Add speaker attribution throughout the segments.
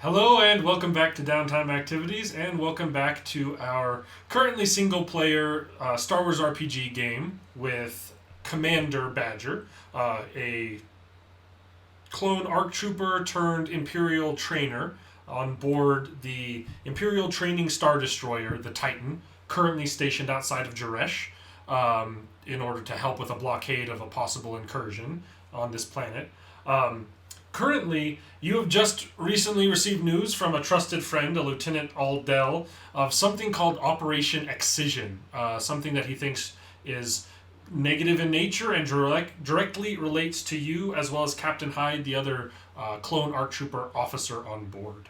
Speaker 1: Hello and welcome back to Downtime Activities, and welcome back to our currently single-player Star Wars RPG game with Commander Badger, a clone ARC trooper turned Imperial trainer on board the Imperial training Star Destroyer, the Titan, currently stationed outside of Jaresh, in order to help with a blockade of a possible incursion on this planet. Currently, you have just recently received news from a trusted friend, a Lieutenant Aldell, of something called Operation Excision, something that he thinks is negative in nature and directly relates to you as well as Captain Hyde, the other clone ARC Trooper officer on board.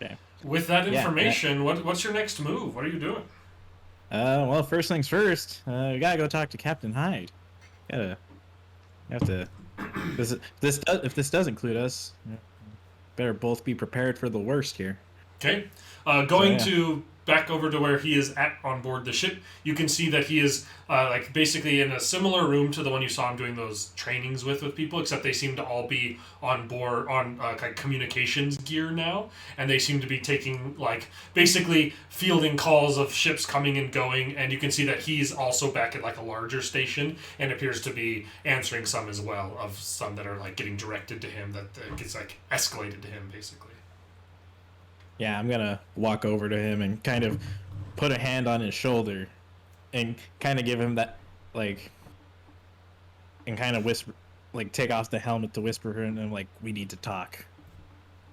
Speaker 2: Okay.
Speaker 1: With that information, what's your next move? What are you doing?
Speaker 2: Well, first things first, we gotta go talk to Captain Hyde. You have to. If this does include us, better both be prepared for the worst here.
Speaker 1: Okay. Going to back over to where he is at on board the ship, you can see that he is like basically in a similar room to the one you saw him doing those trainings with people, except they seem to all be on board on like communications gear now, and they seem to be taking like basically fielding calls of ships coming and going, and you can see that he's also back at like a larger station and appears to be answering some as well, of some that are like getting directed to him that gets like escalated to him basically.
Speaker 2: Yeah, I'm gonna walk over to him and kind of put a hand on his shoulder and kind of give him that, like, and kind of whisper, like, take off the helmet to whisper to him, like, we need to talk.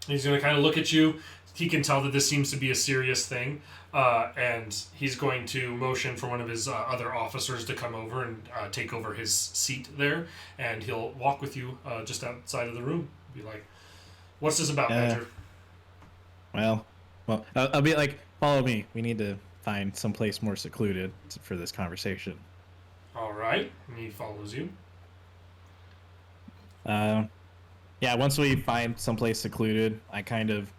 Speaker 1: He's going to kind of look at you. He can tell that this seems to be a serious thing, and he's going to motion for one of his other officers to come over and take over his seat there, and he'll walk with you just outside of the room. Be like, what's this about, Badger?
Speaker 2: Well, I'll be like, follow me. We need to find someplace more secluded for this conversation.
Speaker 1: All right. And he follows you.
Speaker 2: Yeah, once we find someplace secluded, I kind of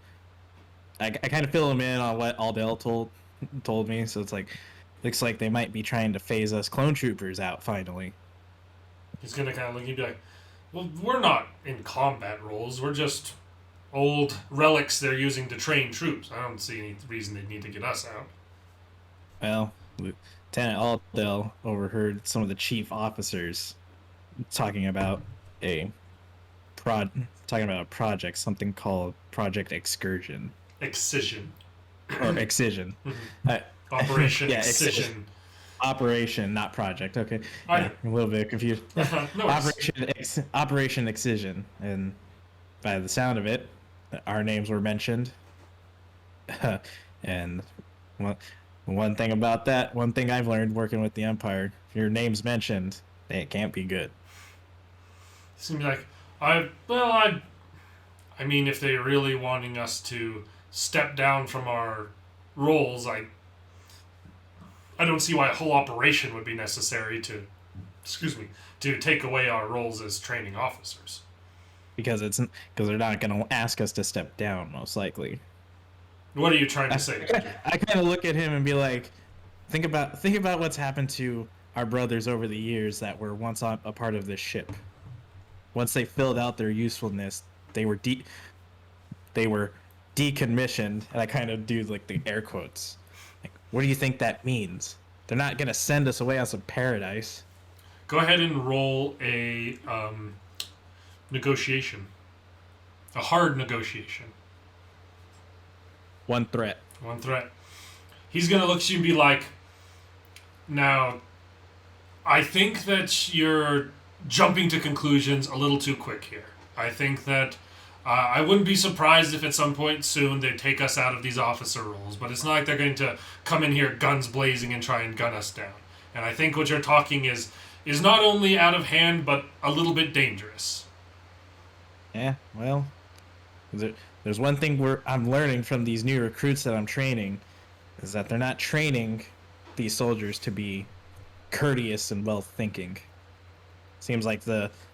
Speaker 2: fill him in on what Aldell told me. So it's like, looks like they might be trying to phase us clone troopers out finally.
Speaker 1: He's going to kind of look at you and be like, well, we're not in combat roles. We're just old relics they're using to train troops. I don't see any reason they need to get us out.
Speaker 2: Well, Lieutenant Aldell overheard some of the chief officers talking about a project, something called Project Excursion.
Speaker 1: Excision.
Speaker 2: Or Excision.
Speaker 1: Operation Excision.
Speaker 2: Operation, not project. Okay.
Speaker 1: I'm
Speaker 2: a little bit confused.
Speaker 1: No
Speaker 2: Operation Excision. And by the sound of it, our names were mentioned. And one thing about that, one thing I've learned working with the Empire, if your name's mentioned, it can't be good.
Speaker 1: It's gonna be like, I mean, if they're really wanting us to step down from our roles, I don't see why a whole operation would be necessary to take away our roles as training officers.
Speaker 2: Because they're not going to ask us to step down, most likely.
Speaker 1: What are you trying to say?
Speaker 2: I kind of look at him and be like, think about what's happened to our brothers over the years that were once a part of this ship. Once they filled out their usefulness, they were decommissioned, and I kind of do like the air quotes. Like, what do you think that means? They're not going to send us away on some paradise.
Speaker 1: Go ahead and roll a negotiation. A hard negotiation.
Speaker 2: One threat.
Speaker 1: He's going to look at you and be like, now, I think that you're jumping to conclusions a little too quick here. I think that I wouldn't be surprised if at some point soon they take us out of these officer roles, but it's not like they're going to come in here guns blazing and try and gun us down. And I think what you're talking is not only out of hand, but a little bit dangerous.
Speaker 2: Yeah, well, there's one thing I'm learning from these new recruits that I'm training, is that they're not training these soldiers to be courteous and well-thinking. Seems like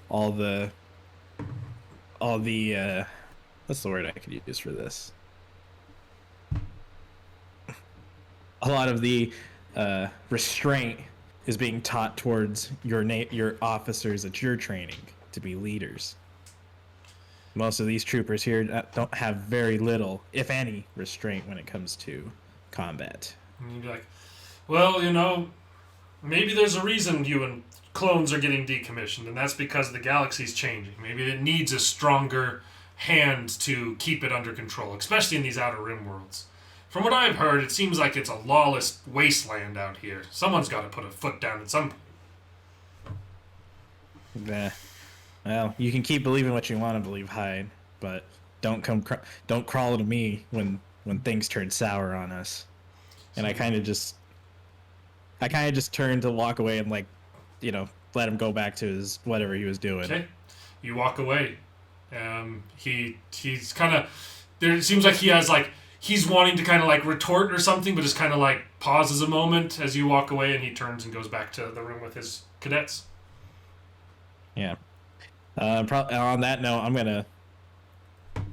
Speaker 2: all the what's the word I could use for this? A lot of the restraint is being taught towards your officers that you're training to be leaders. most of these troopers here don't have very little, if any, restraint when it comes to combat.
Speaker 1: And you'd be like, well, maybe there's a reason you and clones are getting decommissioned, and that's because the galaxy's changing. Maybe it needs a stronger hand to keep it under control, especially in these outer rim worlds. From what I've heard, it seems like it's a lawless wasteland out here. Someone's got to put a foot down at some point.
Speaker 2: Nah. Well, you can keep believing what you want to believe, Hyde, but don't crawl to me when things turn sour on us. And I kind of just turned to walk away and let him go back to his whatever he was doing.
Speaker 1: Okay, you walk away. He's kind of there. It seems like he has he's wanting to kind of retort or something, but just kind of pauses a moment as you walk away, and he turns and goes back to the room with his cadets.
Speaker 2: Yeah. On that note,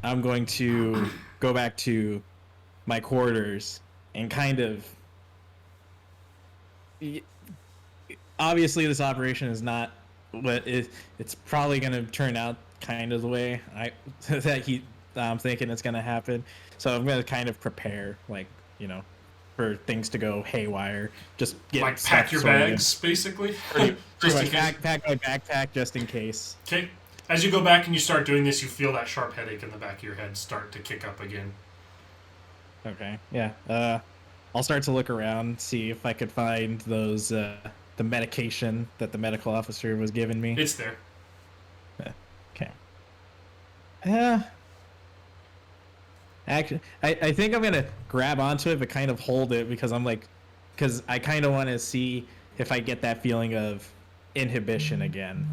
Speaker 2: I'm going to go back to my quarters and kind of. Obviously, this operation is not what it's probably going to turn out kind of the way I'm thinking it's going to happen. So I'm going to kind of prepare, for things to go haywire. Just get
Speaker 1: pack your bags, basically.
Speaker 2: Pack my backpack just in case.
Speaker 1: Okay. As you go back and you start doing this, you feel that sharp headache in the back of your head start to kick up again.
Speaker 2: Okay. Yeah. I'll start to look around, see if I could find those the medication that the medical officer was giving me.
Speaker 1: It's there.
Speaker 2: Okay. Yeah. Actually, I think I'm gonna grab onto it, but kind of hold it because because I kind of want to see if I get that feeling of inhibition again,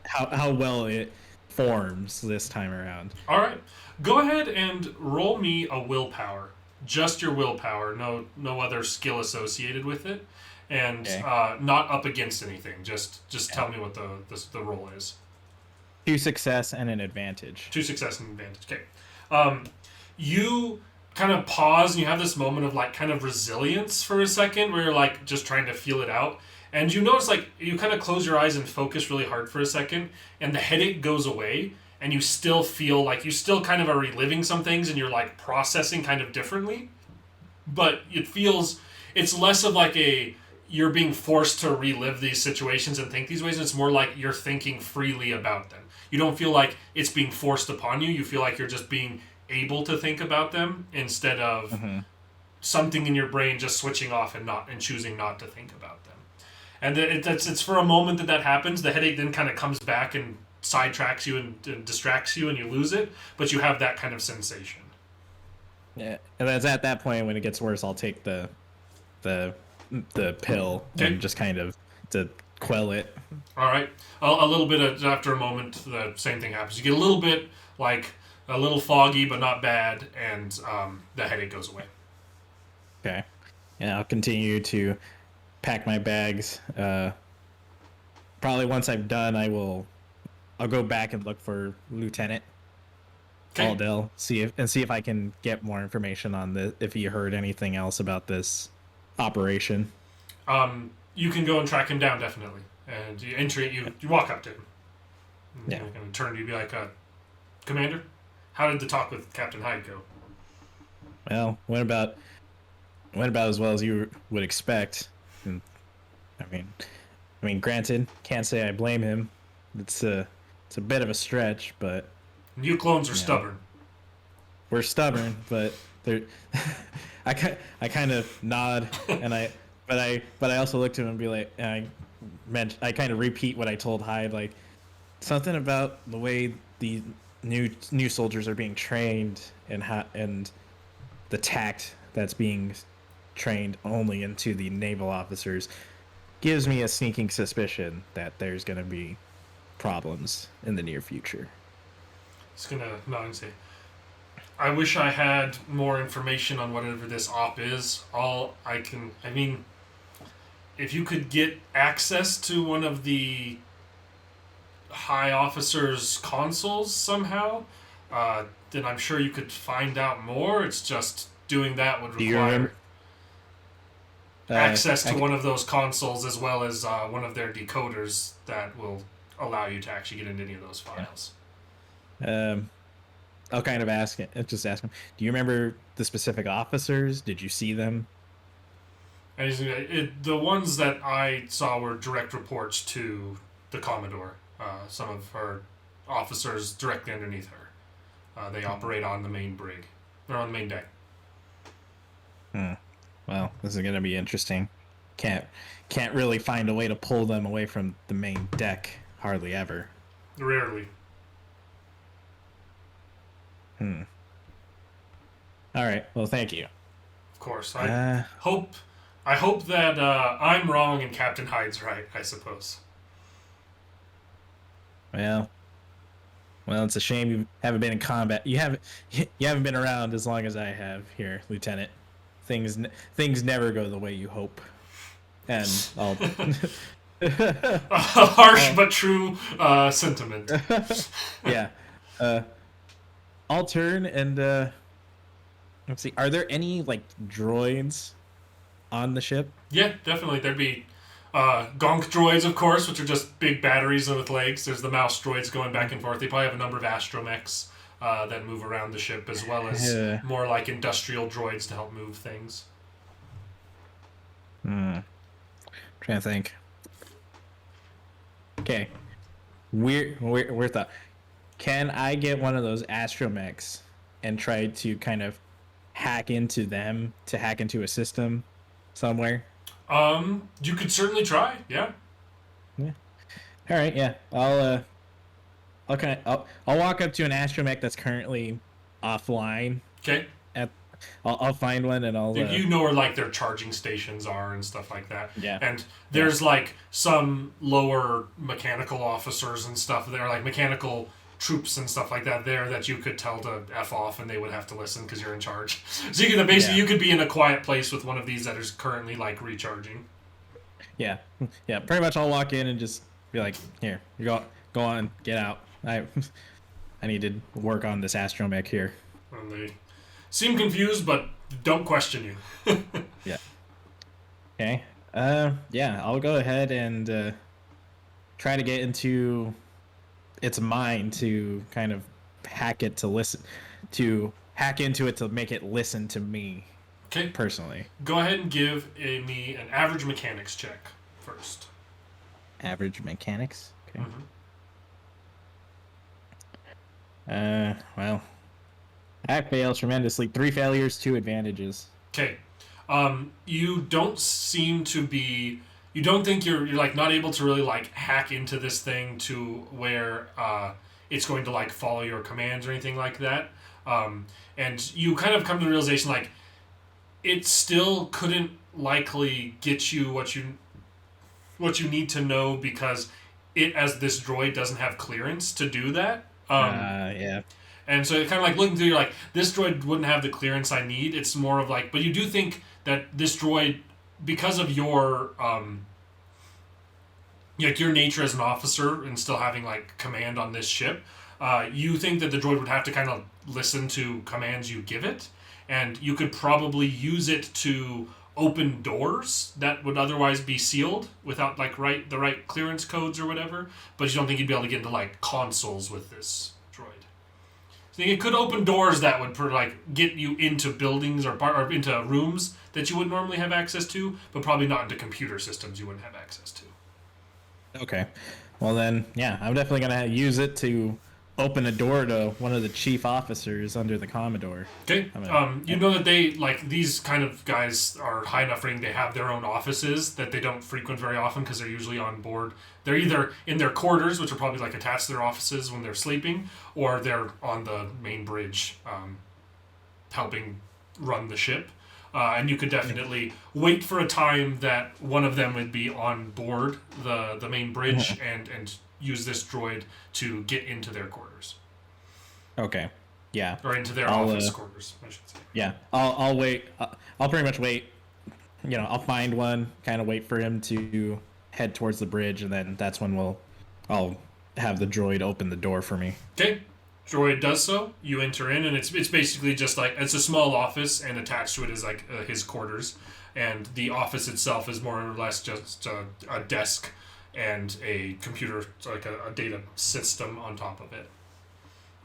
Speaker 2: how well it forms this time around.
Speaker 1: All right, go ahead and roll me a willpower. Just your willpower, no other skill associated with it, and
Speaker 2: okay.
Speaker 1: Not up against anything. Just tell me what the roll is.
Speaker 2: 2 success and an advantage.
Speaker 1: 2 success and an advantage. Okay. You kind of pause and you have this moment of kind of resilience for a second where you're just trying to feel it out. And you notice you kind of close your eyes and focus really hard for a second and the headache goes away and you still feel you still kind of are reliving some things and you're processing kind of differently. But it's less of you're being forced to relive these situations and think these ways. It's more you're thinking freely about them. You don't feel like it's being forced upon you. You feel like you're just being able to think about them instead of something in your brain just switching off and choosing not to think about them. And it's for a moment that happens. The headache then kind of comes back and sidetracks you and distracts you and you lose it. But you have that kind of sensation.
Speaker 2: Yeah, and that's at that point when it gets worse. I'll take the pill and just kind of to quell it.
Speaker 1: All right. A little bit after a moment, the same thing happens. You get a little bit a little foggy, but not bad, and the headache goes away.
Speaker 2: Okay. Yeah, I'll continue to pack my bags. Probably once I'm done, I'll go back and look for Lieutenant Aldell, see if I can get more information on if he heard anything else about this operation.
Speaker 1: You can go and track him down, definitely. And you walk up to him.
Speaker 2: Yeah.
Speaker 1: You're going to turn to you and be like, Commander, how did the talk with Captain Hyde go?
Speaker 2: Well, went about as well as you would expect. And, I mean, granted, can't say I blame him. It's a bit of a stretch, but
Speaker 1: you clones are stubborn.
Speaker 2: We're stubborn, but they're. I kind of nod, but I also look to him and be like, and I kind of repeat what I told Hyde, something about the way the new soldiers are being trained and the tact that's being trained only into the naval officers gives me a sneaking suspicion that there's going to be problems in the near future.
Speaker 1: Just gonna nod and say, I wish I had more information on whatever this op is. If you could get access to one of the high officers' consoles somehow, then I'm sure you could find out more. It's just doing that would require access to one of those consoles as well as one of their decoders that will allow you to actually get into any of those files.
Speaker 2: Um, I'll kind of just ask him. Do you remember the specific officers? Did you see them?
Speaker 1: And the ones that I saw were direct reports to the Commodore. Some of her officers directly underneath her. They operate on the main brig. They're on the main deck.
Speaker 2: Hmm. Well, this is gonna be interesting. Can't can't really find a way to pull them away from the main deck. Hardly ever.
Speaker 1: Rarely.
Speaker 2: Hmm. All right. Well, thank you.
Speaker 1: Of course.
Speaker 2: Uh,
Speaker 1: Hope I hope that I'm wrong and Captain Hyde's right, I suppose.
Speaker 2: well, it's a shame you haven't been in combat. You haven't been around as long as I have here, Lieutenant. Things never go the way you hope. And I'll
Speaker 1: A harsh
Speaker 2: I'll
Speaker 1: but true sentiment.
Speaker 2: yeah. Uh, I'll turn and let's see. Are there any like droids on the ship?
Speaker 1: Yeah, definitely. There'd be gonk droids, of course, which are just big batteries with legs. There's the mouse droids going back and forth. They probably have a number of astromechs that move around the ship, as well as
Speaker 2: Uh,
Speaker 1: more like industrial droids to help move things.
Speaker 2: hmm. Trying to think. Okay. Weird thought. Can I get one of those astromechs and try to kind of hack into them to hack into a system somewhere?
Speaker 1: You could certainly try. Yeah.
Speaker 2: Yeah. All right. Yeah. I'll walk up to an astromech that's currently offline.
Speaker 1: Okay.
Speaker 2: At I'll find one and I'll
Speaker 1: You know where like their charging stations are and stuff like that.
Speaker 2: yeah.
Speaker 1: And
Speaker 2: Yeah.
Speaker 1: there's like some lower mechanical officers and stuff there, like mechanical troops and stuff like that there that you could tell to f off and they would have to listen because you're in charge. So you could basically
Speaker 2: Yeah.
Speaker 1: you could be in a quiet place with one of these that is currently like recharging.
Speaker 2: Yeah. Yeah. Pretty much I'll walk in and just be like, here, you go on, get out. I need to work on this astromech here.
Speaker 1: And they seem confused but don't question you.
Speaker 2: Yeah. Okay. Yeah, I'll go ahead and try to get into its mind to kind of hack into it to make it listen to me
Speaker 1: Okay.
Speaker 2: personally.
Speaker 1: Go ahead and give me an average mechanics check first.
Speaker 2: Average mechanics. Okay.
Speaker 1: Mm-hmm.
Speaker 2: Well, that fails tremendously. 3 failures, 2 advantages.
Speaker 1: Okay. You don't seem to be. You don't think you're like not able to really like hack into this thing to where it's going to like follow your commands or anything like that. And you kind of come to the realization like it still couldn't likely get you what you need to know because it as this droid doesn't have clearance to do that.
Speaker 2: Yeah.
Speaker 1: And so kind of like looking through, you're like, this droid wouldn't have the clearance I need. It's more of like, but you do think that this droid, because of your, like your nature as an officer and still having like command on this ship, you think that the droid would have to kind of listen to commands you give it, and you could probably use it to open doors that would otherwise be sealed without like the right clearance codes or whatever. But you don't think you'd be able to get into like consoles with this droid. I think it could open doors that would like get you into buildings or into rooms that you would normally have access to, but probably not into computer systems you wouldn't have access to.
Speaker 2: Okay. Well then, yeah, I'm definitely gonna use it to open a door to one of the chief officers under the Commodore.
Speaker 1: Okay. You know that they like these kind of guys are high enough ranking. They have their own offices that they don't frequent very often because they're usually on board. They're either in their quarters, which are probably like attached to their offices when they're sleeping, or they're on the main bridge, helping run the ship. And you could definitely wait for a time that one of them would be on board the main bridge and use this droid to get into their quarters.
Speaker 2: Okay. Yeah.
Speaker 1: Or into their office quarters, I should say.
Speaker 2: Yeah. I'll wait. I'll pretty much wait. I'll find one, kind of wait for him to head towards the bridge, and then that's when I'll have the droid open the door for me.
Speaker 1: Okay. Droid does so. You enter in, and it's basically just like it's a small office, and attached to it is like his quarters, and the office itself is more or less just a desk and a computer, like a data system on top of it.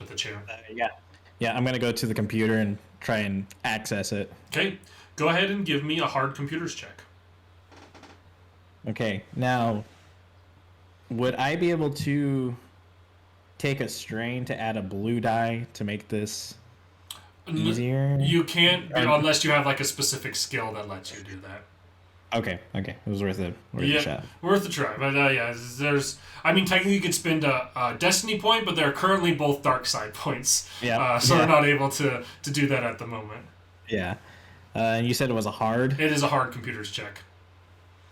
Speaker 1: with the chair.
Speaker 2: Yeah. Yeah, I'm gonna go to the computer and try and access it.
Speaker 1: Okay, go ahead and give me a hard computers check.
Speaker 2: Okay, now, would I be able to take a strain to add a blue die to make this easier?
Speaker 1: You can't
Speaker 2: Or-
Speaker 1: unless you have like a specific skill that lets you do that.
Speaker 2: Okay, it was worth a
Speaker 1: Yeah,
Speaker 2: shot.
Speaker 1: worth a try. But yeah, there's. I mean, technically you could spend a destiny point, but they're currently both dark side points.
Speaker 2: Yeah,
Speaker 1: So
Speaker 2: yeah.
Speaker 1: we're not able to do that at the moment.
Speaker 2: Yeah. And you said it was a hard?
Speaker 1: It is a hard computers check.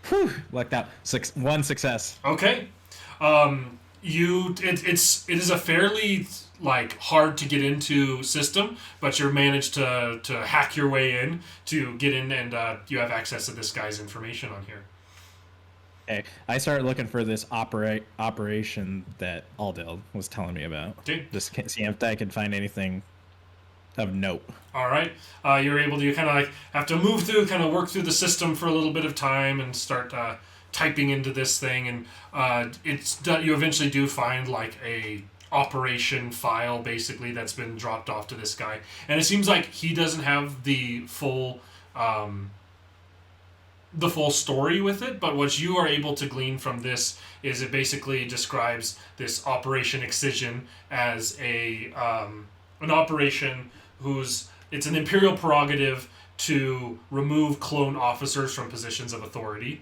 Speaker 2: Whew, lucked out. One success.
Speaker 1: Okay. It is a fairly like hard to get into system, but you're managed to hack your way in to get in, and you have access to this guy's information on here.
Speaker 2: Okay, I started looking for this operation that Aldel was telling me about.
Speaker 1: Okay.
Speaker 2: Just see if I could find anything of note.
Speaker 1: All right. You're able to you kind of like have to move through, kind of work through the system for a little bit of time and start typing into this thing, and you eventually do find like a operation file basically that's been dropped off to this guy, and it seems like he doesn't have the full story with it, but what you are able to glean from this is it basically describes this Operation Excision as an operation it's an imperial prerogative to remove clone officers from positions of authority,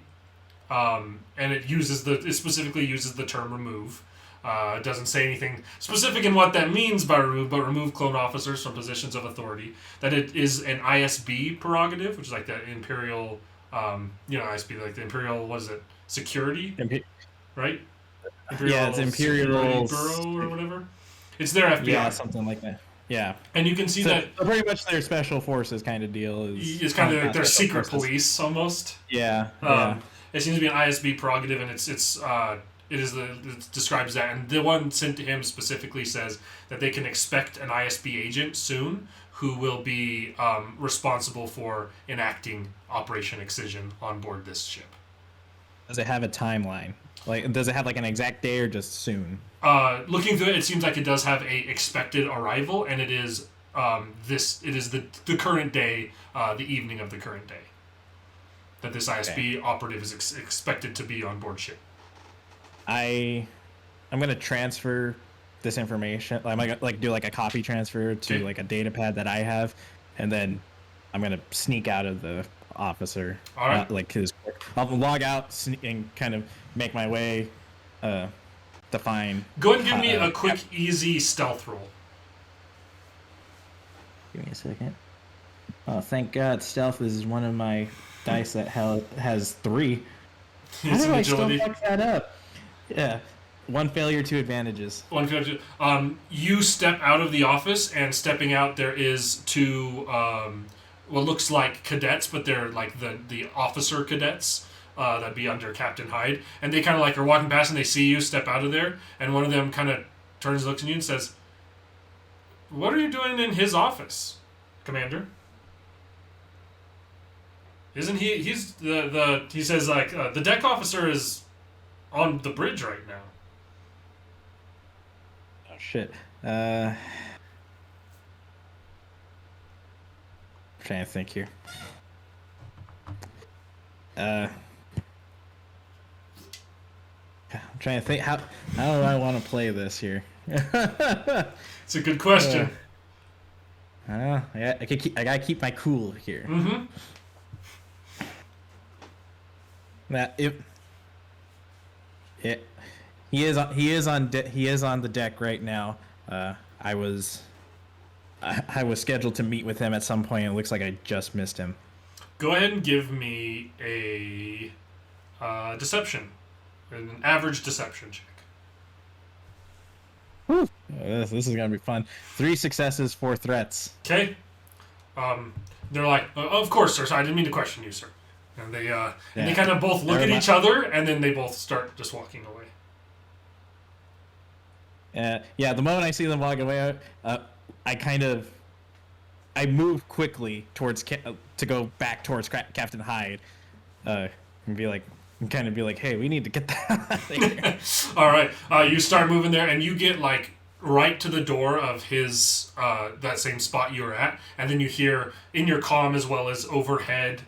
Speaker 1: and it specifically uses the term remove. It doesn't say anything specific in what that means by remove, but remove clone officers from positions of authority. That it is an ISB prerogative, which is like the imperial, ISB, like the imperial, what is it, security, right?
Speaker 2: Yeah, it's Imperial
Speaker 1: Bureau or whatever. It's their FBI.
Speaker 2: Yeah, something like that. Yeah.
Speaker 1: And you can see that
Speaker 2: pretty much their special forces kind of deal
Speaker 1: it's kind of like their secret police almost.
Speaker 2: Yeah.
Speaker 1: It seems to be an ISB prerogative, and it describes that, and the one sent to him specifically says that they can expect an ISB agent soon who will be responsible for enacting Operation Excision on board this ship.
Speaker 2: Does it have a timeline? Like, does it have like an exact day or just soon?
Speaker 1: Looking through it, it seems like it does have a expected arrival, and it is the current day, the evening of the current day, that this ISB operative is expected to be on board ship.
Speaker 2: I'm gonna transfer this information. I'm gonna do like a copy transfer to like a data pad that I have, and then I'm gonna sneak out of the officer.
Speaker 1: All right.
Speaker 2: I'll log out and kind of make my way to find.
Speaker 1: Go ahead and give me a quick, easy stealth roll.
Speaker 2: Give me a second. Oh, thank God, stealth is one of my dice that has 3. How do I still fuck that up? Yeah. 1 failure, 2 advantages.
Speaker 1: 1 failure. You step out of the office, and stepping out, there is 2 what looks like cadets, but they're like the officer cadets. That'd be under Captain Hyde, and they kind of like are walking past, and they see you step out of there, and one of them kind of turns, looks at you, and says, "What are you doing in his office, Commander? Isn't he? He's the he says like the deck officer is on the bridge right now."
Speaker 2: Oh shit. Trying to think here. I'm trying to think how do I want to play this here.
Speaker 1: It's a good question.
Speaker 2: I don't know. I gotta keep my cool here.
Speaker 1: Mm-hmm.
Speaker 2: He is on the deck right now. I was scheduled to meet with him at some point. It looks like I just missed him.
Speaker 1: Go ahead and give me a deception, an average deception check.
Speaker 2: Whew. This is gonna be fun. 3 successes, 4 threats.
Speaker 1: Okay. They're like, "Of course, sir. I didn't mean to question you, sir." And they they kind of both look at each other, and then they both start just walking away.
Speaker 2: Yeah. The moment I see them walking away, I move quickly towards to go back towards Captain Hyde, and be like, "Hey, we need to get that out of here."
Speaker 1: All right. You start moving there, and you get like right to the door of his that same spot you were at, and then you hear in your comm as well as overhead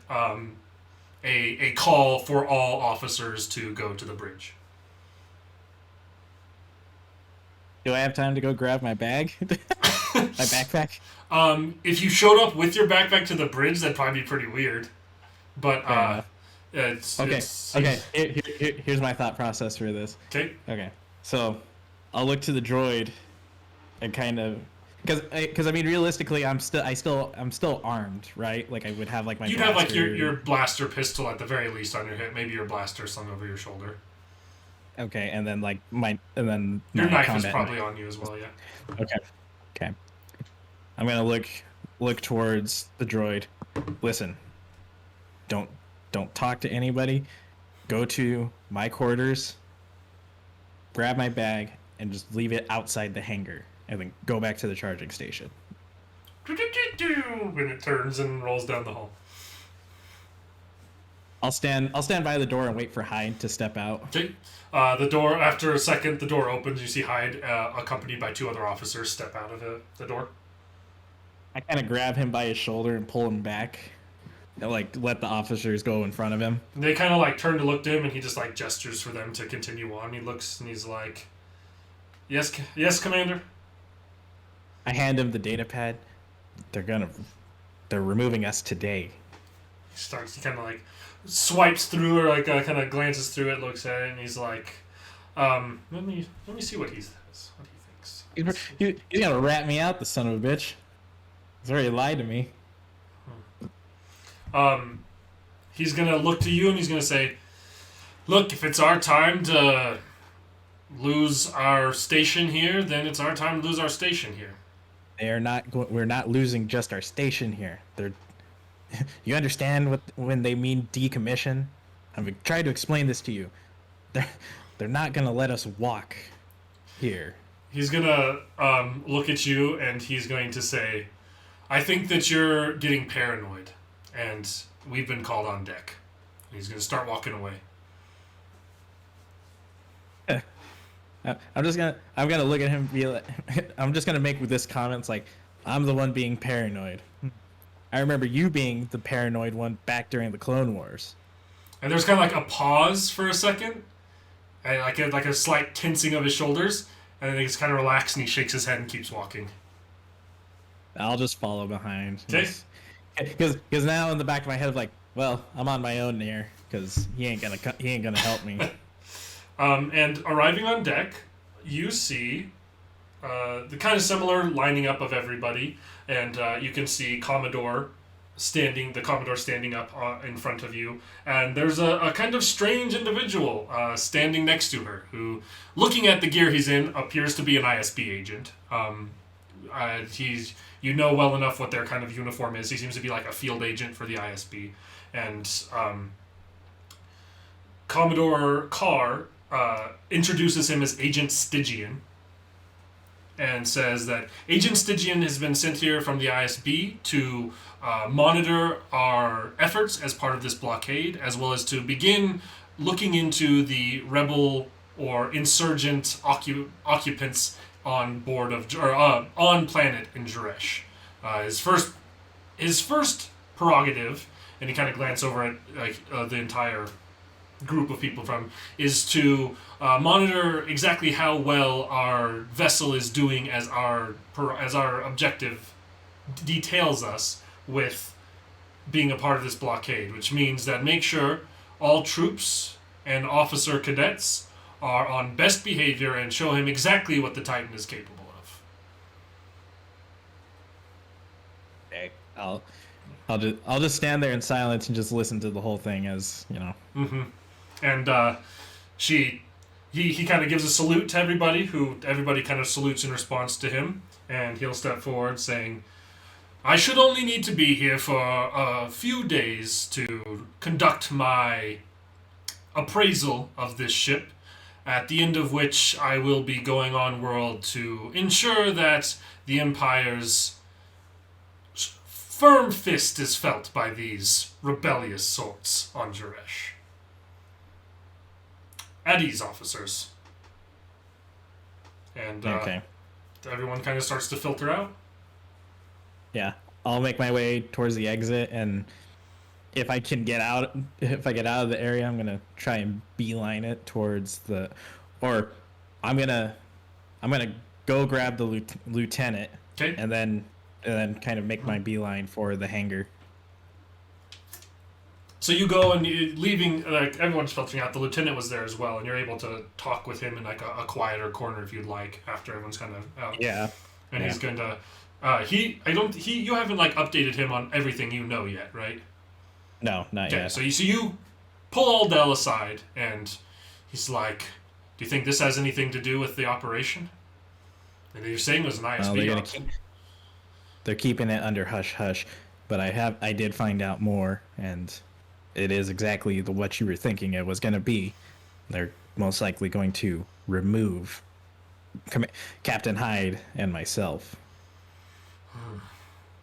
Speaker 1: a call for all officers to go to the bridge.
Speaker 2: Do I have time to go grab my bag? My backpack?
Speaker 1: If you showed up with your backpack to the bridge, that'd probably be pretty weird. But
Speaker 2: Fair enough.
Speaker 1: it's
Speaker 2: Okay.
Speaker 1: it's
Speaker 2: Okay. Here's my thought process for this.
Speaker 1: okay.
Speaker 2: Okay. So I'll look to the droid and kind of because I mean realistically I'm still armed, right? Like I would have like my
Speaker 1: You'd have like
Speaker 2: blaster.
Speaker 1: your blaster pistol at the very least on your hip, maybe your blaster slung over your shoulder.
Speaker 2: Okay, and then like my
Speaker 1: Your knife is
Speaker 2: combat
Speaker 1: probably on you as well, yeah.
Speaker 2: Okay. Okay. I'm gonna look towards the droid. Listen. Don't talk to anybody. Go to my quarters. Grab my bag and just leave it outside the hangar, and then go back to the charging station.
Speaker 1: When it turns and rolls down the hall.
Speaker 2: I'll stand by the door and wait for Hyde to step out.
Speaker 1: Okay. The door, after a second, the door opens. You see Hyde, accompanied by two other officers, step out of the door.
Speaker 2: I kind of grab him by his shoulder and pull him back. And, like, let the officers go in front of him.
Speaker 1: And they kind of like turn to look to him, and he just like gestures for them to continue on. He looks and he's like, "Yes, yes, Commander."
Speaker 2: I hand him the data pad. They're removing us today.
Speaker 1: He kind of like swipes through or like kind of glances through it, looks at it, and he's like, let me see what he says. What he thinks.
Speaker 2: He's gonna rat me out, the son of a bitch. He's already lied to me.
Speaker 1: He's gonna look to you and he's gonna say, "Look, if it's our time to lose our station here, then it's our time to lose our station here."
Speaker 2: We're not losing just our station here. You understand when they mean decommission? I've tried to explain this to you. They're not gonna let us walk here.
Speaker 1: He's gonna look at you and he's going to say, "I think that you're getting paranoid, and we've been called on deck." And he's gonna start walking away.
Speaker 2: I'm gonna look at him and be like, I'm just gonna make this comment like, I'm the one being paranoid. I remember you being the paranoid one back during the Clone Wars.
Speaker 1: And there's kind of like a pause for a second, and like a slight tensing of his shoulders, and then he's kind of relaxed and he shakes his head and keeps walking.
Speaker 2: I'll just follow behind.
Speaker 1: Okay.
Speaker 2: Because now in the back of my head, like, well, I'm on my own here because he ain't gonna help me.
Speaker 1: And arriving on deck, you see the kind of similar lining up of everybody, and you can see Commodore standing up in front of you, and there's a kind of strange individual standing next to her who, looking at the gear he's in, appears to be an ISB agent. You know well enough what their kind of uniform is. He seems to be like a field agent for the ISB, and Commodore Carr introduces him as Agent Stygian and says that Agent Stygian has been sent here from the ISB to monitor our efforts as part of this blockade, as well as to begin looking into the rebel or insurgent occupants on board of on planet in Jaresh. His first prerogative, and he kind of glances over at the entire group of people is to monitor exactly how well our vessel is doing as our objective details us with being a part of this blockade, which means that make sure all troops and officer cadets are on best behavior and show him exactly what the Titan is capable of.
Speaker 2: Okay, I'll just stand there in silence and just listen to the whole thing, as you know.
Speaker 1: Mm-hmm. And he kind of gives a salute to everybody, who everybody kind of salutes in response to him, and he'll step forward saying, "I should only need to be here for a few days to conduct my appraisal of this ship, at the end of which I will be going on world to ensure that the Empire's firm fist is felt by these rebellious sorts on Jaresh. At ease, officers." And
Speaker 2: Okay.
Speaker 1: everyone kind of starts to filter out.
Speaker 2: Yeah, I'll make my way towards the exit, and if I can get out, if I get out of the area, I'm gonna try and beeline it towards the, or I'm gonna, I'm gonna go grab the lieutenant,
Speaker 1: Okay.
Speaker 2: and then kind of make my beeline for the hangar.
Speaker 1: So you go and leaving, like everyone's filtering out. The lieutenant was there as well, and you're able to talk with him in like a quieter corner if you'd like. After everyone's kind of out,
Speaker 2: Yeah,
Speaker 1: and
Speaker 2: yeah.
Speaker 1: he's going to. You haven't like updated him on everything you know yet, right?
Speaker 2: No, not
Speaker 1: Okay,
Speaker 2: yet.
Speaker 1: so you pull Aldell aside, and he's like, "Do you think this has anything to do with the operation?" And you're saying there's an
Speaker 2: Well,
Speaker 1: ISB.
Speaker 2: they're keeping it under hush hush, but I did find out more, and it is exactly what you were thinking it was going to be. They're most likely going to remove Captain Hyde and myself.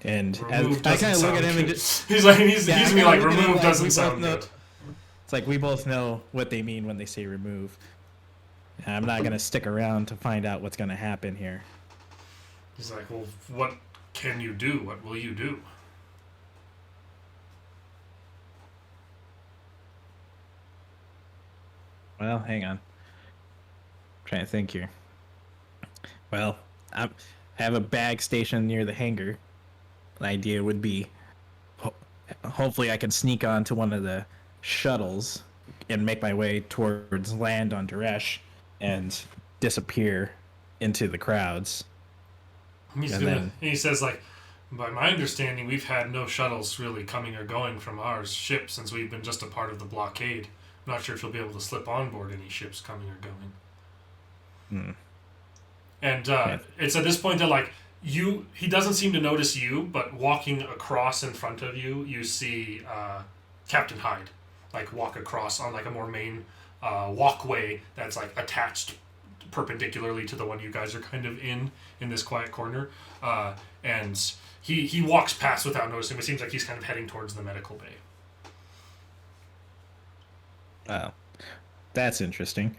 Speaker 2: And
Speaker 1: Remove
Speaker 2: as I
Speaker 1: doesn't
Speaker 2: kind of look at
Speaker 1: sound
Speaker 2: him and
Speaker 1: good.
Speaker 2: just,
Speaker 1: He's like
Speaker 2: yeah, I
Speaker 1: gonna be
Speaker 2: kinda
Speaker 1: like
Speaker 2: look at him
Speaker 1: remove
Speaker 2: like
Speaker 1: doesn't
Speaker 2: we both
Speaker 1: sound
Speaker 2: know-
Speaker 1: good.
Speaker 2: It's like we both know what they mean when they say remove. And I'm not going to stick around to find out what's going to happen here.
Speaker 1: He's like, well, what can you do? What will you do?
Speaker 2: Well, hang on. Trying to think here. Well, I have a bag stationed near the hangar. The idea would be, hopefully, I can sneak onto one of the shuttles and make my way towards land on Daresh and disappear into the crowds.
Speaker 1: He says like, by my understanding, we've had no shuttles really coming or going from our ship since we've been just a part of the blockade. I'm not sure if you'll be able to slip on board any ships coming or going. And it's at this point that like he doesn't seem to notice you, but walking across in front of you, you see Captain Hyde like walk across on like a more main walkway that's like attached perpendicularly to the one you guys are kind of in this quiet corner, and he walks past without noticing. It seems like he's kind of heading towards the medical bay.
Speaker 2: Oh, that's interesting.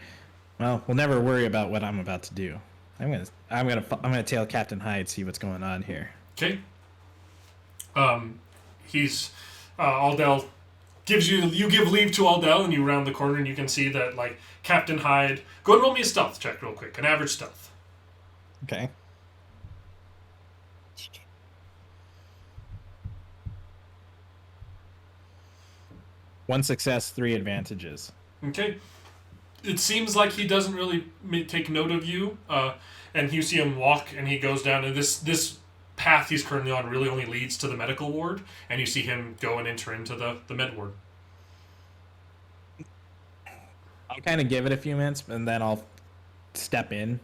Speaker 2: Well, we'll never worry about what I'm about to do. I'm gonna tail Captain Hyde, see what's going on here.
Speaker 1: Okay. He's Aldell gives you give leave to Aldell, and you round the corner, and you can see that like Captain Hyde. Go and roll me a stealth check real quick, an average stealth.
Speaker 2: Okay. One success, 3 advantages.
Speaker 1: Okay. It seems like he doesn't really take note of you, and you see him walk, and he goes down, and this path he's currently on really only leads to the medical ward, and you see him go and enter into the med ward.
Speaker 2: I'll kind of give it a few minutes, and then I'll step in.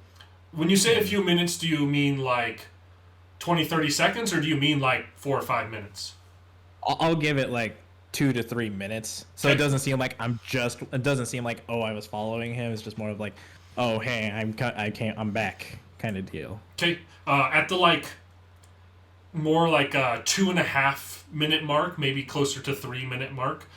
Speaker 1: When you say a few minutes, do you mean like 20, 30 seconds, or do you mean like 4 or 5 minutes?
Speaker 2: I'll give it like 2 to 3 minutes, so
Speaker 1: Okay.
Speaker 2: it doesn't seem like it doesn't seem like, oh, I was following him. It's just more of like, oh, hey, I'm back kind of deal.
Speaker 1: Okay, at the like more like 2.5 minute mark, maybe closer to 3 minute mark,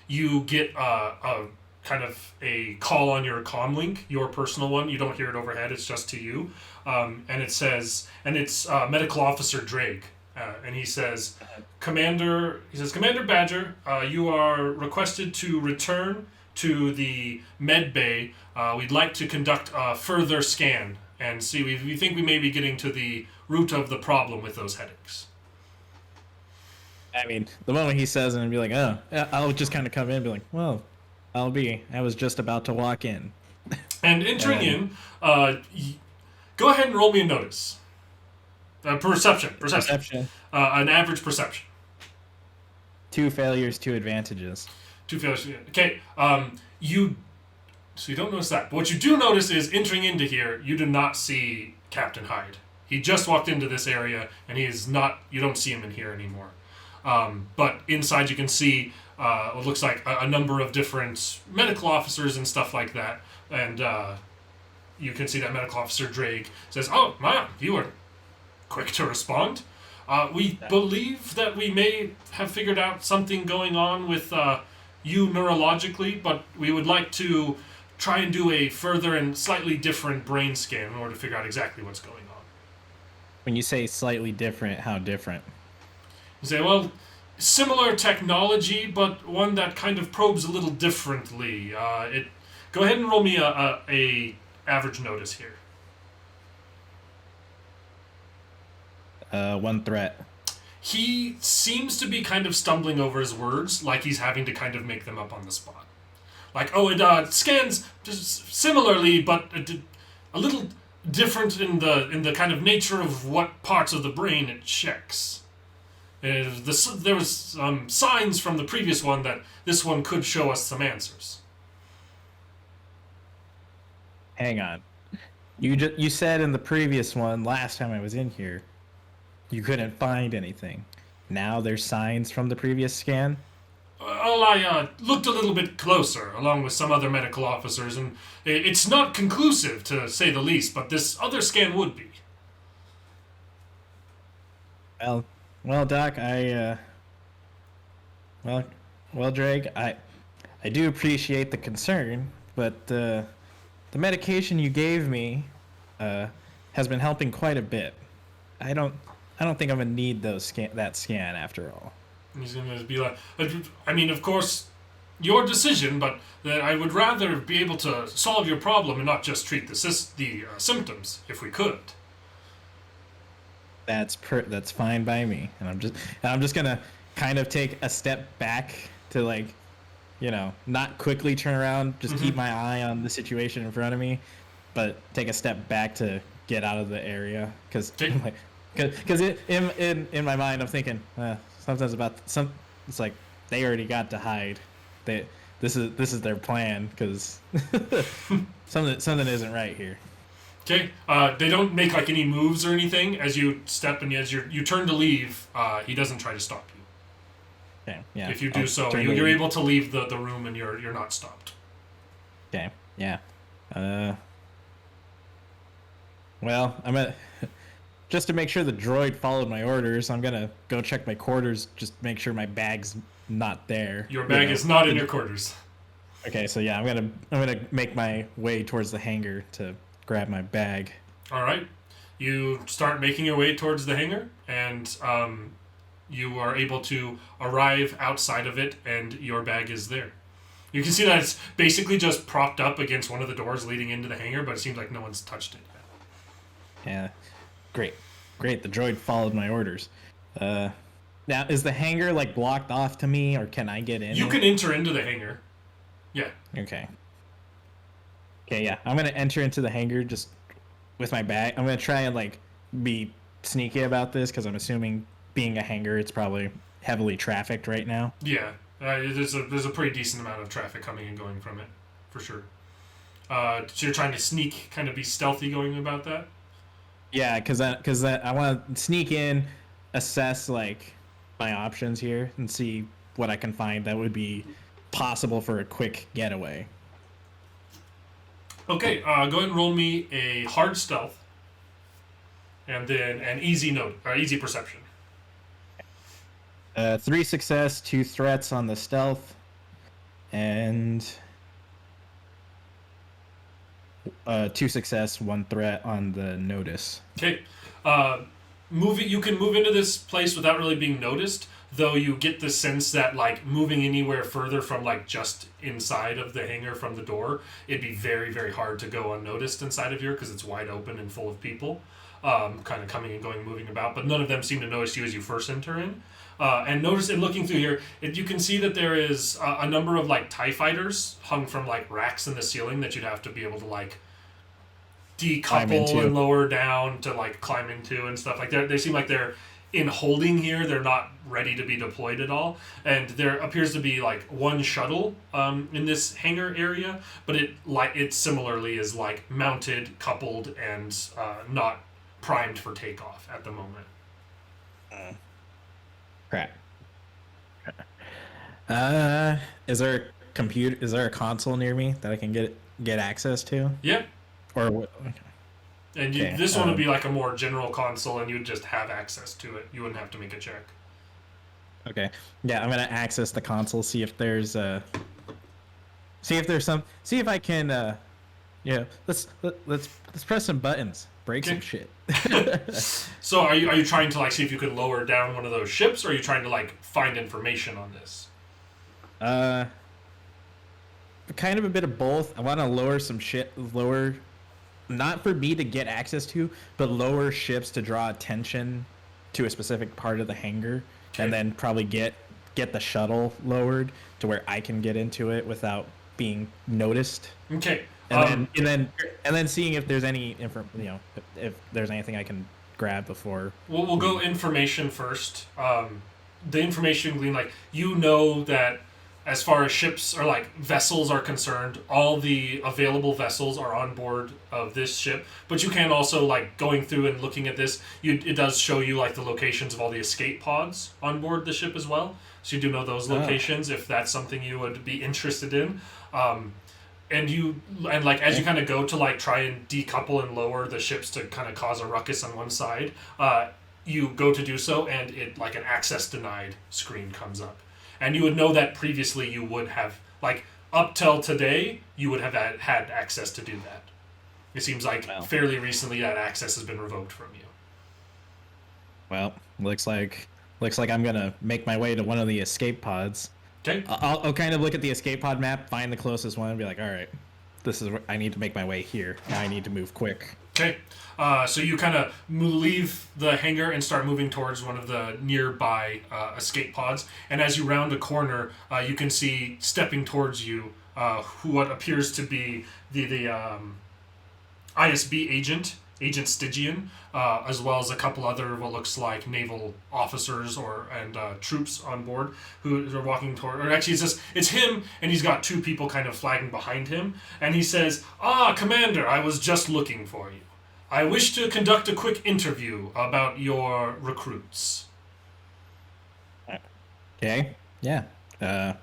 Speaker 1: you get a kind of a call on your comm link, your personal one. You don't hear it overhead; it's just to you, and it says, and it's Medical Officer Drake, and he says, Commander Badger, you are requested to return to the med bay. We'd like to conduct a further scan and see. We think we may be getting to the root of the problem with those headaches.
Speaker 2: I mean, the moment he says it, and be like, oh, I'll just kind of come in and be like, well, I was just about to walk in.
Speaker 1: And entering in, go ahead and roll me a notice. Perception. An average perception.
Speaker 2: 2 failures, 2 advantages.
Speaker 1: 2 failures. Okay. So you don't notice that. But what you do notice is entering into here, you do not see Captain Hyde. He just walked into this area, and he is not. You don't see him in here anymore. But inside, you can see what looks like a number of different medical officers and stuff like that. And you can see that Medical Officer Drake says, "Oh, man, you were quick to respond. We believe that we may have figured out something going on with you neurologically, but we would like to try and do a further and slightly different brain scan in order to figure out exactly what's going on."
Speaker 2: When you say slightly different, how different?
Speaker 1: You say, well, similar technology, but one that kind of probes a little differently. It. Go ahead and roll me a average notice here.
Speaker 2: One threat.
Speaker 1: He seems to be kind of stumbling over his words, like he's having to kind of make them up on the spot. Like, oh, it scans just similarly, but a little different in the kind of nature of what parts of the brain it checks. There was signs from the previous one that this one could show us some answers.
Speaker 2: Hang on. You said in the previous one last time I was in here, you couldn't find anything. Now there's signs from the previous scan.
Speaker 1: Well, I looked a little bit closer, along with some other medical officers, and it's not conclusive, to say the least, but this other scan would be.
Speaker 2: Well, Doc, well, Drake, I do appreciate the concern, but the medication you gave me has been helping quite a bit. I don't think I'm gonna need that scan after all.
Speaker 1: And he's going to be like, I mean, of course, your decision, but I would rather be able to solve your problem and not just treat the symptoms, if we could.
Speaker 2: That's fine by me, and I'm just gonna kind of take a step back to, like, not quickly turn around, just keep my eye on the situation in front of me, but take a step back to get out of the area, because in my mind I'm thinking sometimes it's like they already got to hide. This is their plan, because something isn't right here.
Speaker 1: Okay, they don't make like any moves or anything as you step, and as you turn to leave, he doesn't try to stop you.
Speaker 2: Okay, yeah.
Speaker 1: If you do so, you're able to leave the room, and you're not stopped.
Speaker 2: Okay, yeah. Well, just to make sure the droid followed my orders, I'm gonna go check my quarters, just make sure my bag's not there.
Speaker 1: Your bag is not in your quarters.
Speaker 2: Okay, so yeah, I'm gonna make my way towards the hangar to grab my bag.
Speaker 1: All right, you start making your way towards the hangar, and you are able to arrive outside of it, and your bag is there. You can see that it's basically just propped up against one of the doors leading into the hangar, but it seems like no one's touched it yet.
Speaker 2: Yeah, great. The droid followed my orders. Now, is the hangar like blocked off to me, or can I get in?
Speaker 1: You can enter into the hangar. Yeah.
Speaker 2: Okay, yeah. I'm gonna enter into the hangar just with my bag. I'm gonna try and like be sneaky about this, because I'm assuming, being a hangar, it's probably heavily trafficked right now.
Speaker 1: Yeah, there's a pretty decent amount of traffic coming and going from it, for sure. So you're trying to sneak, kind of be stealthy going about that?
Speaker 2: Yeah, because I want to sneak in, assess like my options here, and see what I can find that would be possible for a quick getaway.
Speaker 1: Okay, go ahead and roll me a hard stealth, and then an easy perception.
Speaker 2: 3 success, 2 threats on the stealth, and 2 success, 1 threat on the notice.
Speaker 1: Okay, you can move into this place without really being noticed, though you get the sense that like moving anywhere further from like just inside of the hangar from the door, it'd be very, very hard to go unnoticed inside of here, because it's wide open and full of people, kind of coming and going, moving about. But none of them seem to notice you as you first enter in. And notice, in looking through here, you can see that there is a number of like TIE fighters hung from like racks in the ceiling that you'd have to be able to like decouple and lower down to like climb into and stuff. Like they seem like they're in holding here. They're not ready to be deployed at all. And there appears to be like one shuttle in this hangar area, but it similarly is like mounted, coupled, and not primed for takeoff at the moment.
Speaker 2: Crap. Is there a computer? Is there a console near me that I can get access to?
Speaker 1: Yeah.
Speaker 2: Or what?
Speaker 1: And this one would be like a more general console, and you'd just have access to it. You wouldn't have to make a check.
Speaker 2: Okay. Yeah, I'm gonna access the console. See if there's see if I can. Let's press some buttons. break some
Speaker 1: Okay.
Speaker 2: shit.
Speaker 1: So are you trying to like see if you could lower down one of those ships, or are you trying to like find information on this?
Speaker 2: uh, kind of a bit of both. I want to lower some shit, lower, not for me to get access to, but lower ships to draw attention to a specific part of the hangar, and
Speaker 1: Okay.
Speaker 2: then probably get the shuttle lowered to where I can get into it without being noticed.
Speaker 1: Okay.
Speaker 2: And then seeing if there's any if there's anything I can grab before
Speaker 1: We'll go
Speaker 2: we.
Speaker 1: information first. The information you glean, like you know that as far as ships or like vessels are concerned, all the available vessels are on board of this ship. But you can also like going through and looking at this, it does show you like the locations of all the escape pods on board the ship as well. So you do know those
Speaker 2: Oh,
Speaker 1: locations if that's something you would be interested in. Um, and like as you
Speaker 2: okay.
Speaker 1: kind of go to like try and decouple and lower the ships to kind of cause a ruckus on one side, you go to do so and it like an access denied screen comes up, and you would know that previously you would have like up till today you would have had access to do that. It seems like
Speaker 2: Well,
Speaker 1: fairly recently that access has been revoked from you.
Speaker 2: well, looks like I'm gonna make my way to one of the escape pods.
Speaker 1: Okay.
Speaker 2: I'll kind of look at the escape pod map, find the closest one, and be like, all right, this is where I need to make my way here. Now I need to move quick.
Speaker 1: Okay. So you kind of leave the hangar and start moving towards one of the nearby escape pods. And as you round a corner, you can see stepping towards you who what appears to be the ISB agent, Agent Stygian, as well as a couple other what looks like naval officers and troops on board who are walking toward. Or actually, it's him, and he's got two people kind of flagging behind him, and he says, "Ah, Commander, I was just looking for you. I wish to conduct a quick interview about your recruits."
Speaker 2: Okay. Yeah. Uh,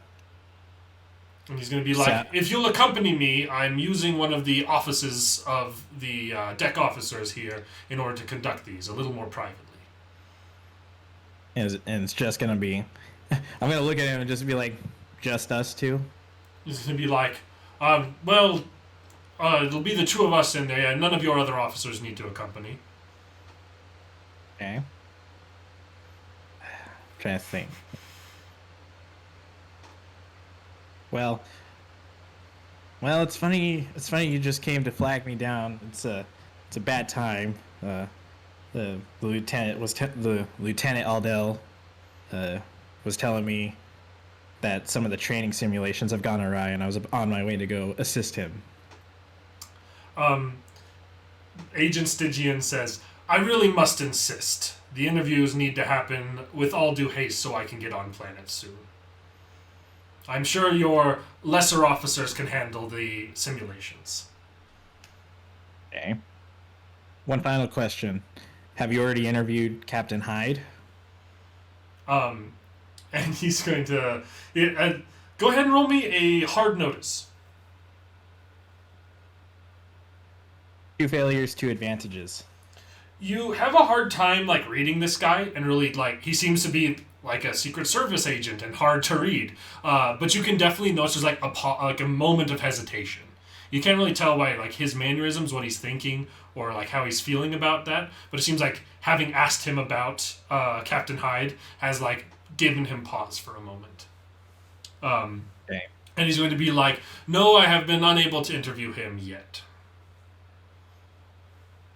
Speaker 1: And he's going to be like,
Speaker 2: so
Speaker 1: "If you'll accompany me, I'm using one of the offices of the deck officers here in order to conduct these a little more privately."
Speaker 2: and it's just gonna be. I'm gonna look at him and just be like, just us two.
Speaker 1: He's going to be like, well, it'll be the two of us in there, and none of your other officers need to accompany.
Speaker 2: Okay. Trying to think. Well, well, it's funny. It's funny you just came to flag me down. It's a bad time. The lieutenant the lieutenant Aldell uh, was telling me that some of the training simulations have gone awry, and I was on my way to go assist him.
Speaker 1: Um, Agent Stygian says, "I really must insist. The interviews need to happen with all due haste so I can get on planet soon. I'm sure your lesser officers can handle the simulations."
Speaker 2: Okay. One final question: have you already interviewed Captain Hyde?
Speaker 1: Um, and he's going to go ahead and roll me a hard notice.
Speaker 2: Two failures, two advantages.
Speaker 1: You have a hard time like reading this guy and really like he seems to be like a secret service agent and hard to read, but you can definitely notice there's like a moment of hesitation. You can't really tell by like his mannerisms what he's thinking or like how he's feeling about that, but it seems like having asked him about Captain Hyde has like given him pause for a moment. um,
Speaker 2: Okay.
Speaker 1: and he's going to be like, "No, I have been unable to interview him yet."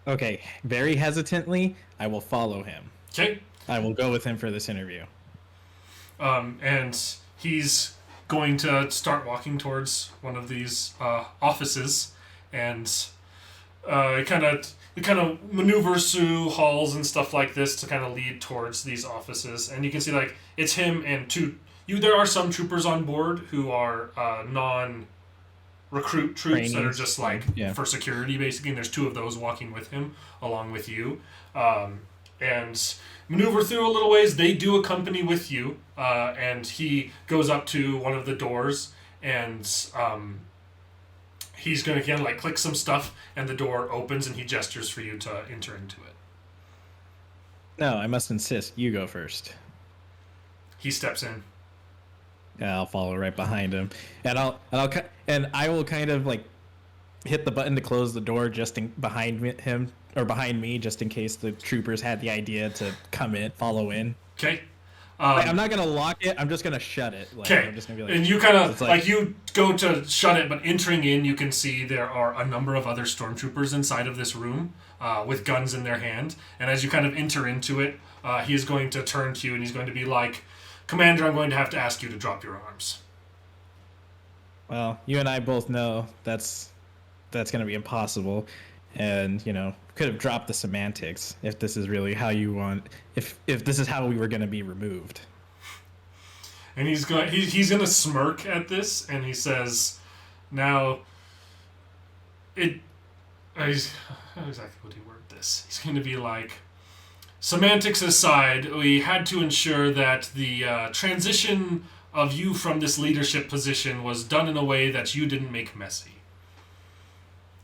Speaker 2: Okay. Very hesitantly, I will follow him.
Speaker 1: Okay.
Speaker 2: I will go with him for this interview.
Speaker 1: And he's going to start walking towards one of these offices, and it kind of maneuvers through halls and stuff like this to kind of lead towards these offices. And you can see like it's him and two. There are some troopers on board who are non recruit troops that are
Speaker 2: Trainees.
Speaker 1: just like
Speaker 2: Yeah.
Speaker 1: for security basically, and there's two of those walking with him along with you, and maneuver through a little ways. They do accompany with you, and he goes up to one of the doors, and he's going to again like click some stuff, and the door opens, and he gestures for you to enter into it.
Speaker 2: No, I must insist. You go first.
Speaker 1: He steps in.
Speaker 2: Yeah, I'll follow right behind him, and I will kind of like hit the button to close the door just him or behind me, just in case the troopers had the idea to come in, follow in.
Speaker 1: Okay.
Speaker 2: Like, I'm not gonna lock it. I'm just gonna shut it. Like,
Speaker 1: Okay.
Speaker 2: I'm just gonna be like,
Speaker 1: And you kind
Speaker 2: so
Speaker 1: of
Speaker 2: it's
Speaker 1: like you go to shut it, but entering in, you can see there are a number of other stormtroopers inside of this room with guns in their hand. And as you kind of enter into it, he is going to turn to you and he's going to be like, "Commander, I'm going to have to ask you to drop your arms."
Speaker 2: well, you and I both know that's gonna be impossible, and could have dropped the semantics if this is really how you want. If this is how we were gonna be removed.
Speaker 1: And he's going to smirk at this, and he says, "Now, how exactly would he word this? He's going to be like, semantics aside, we had to ensure that the transition of you from this leadership position was done in a way that you didn't make messy.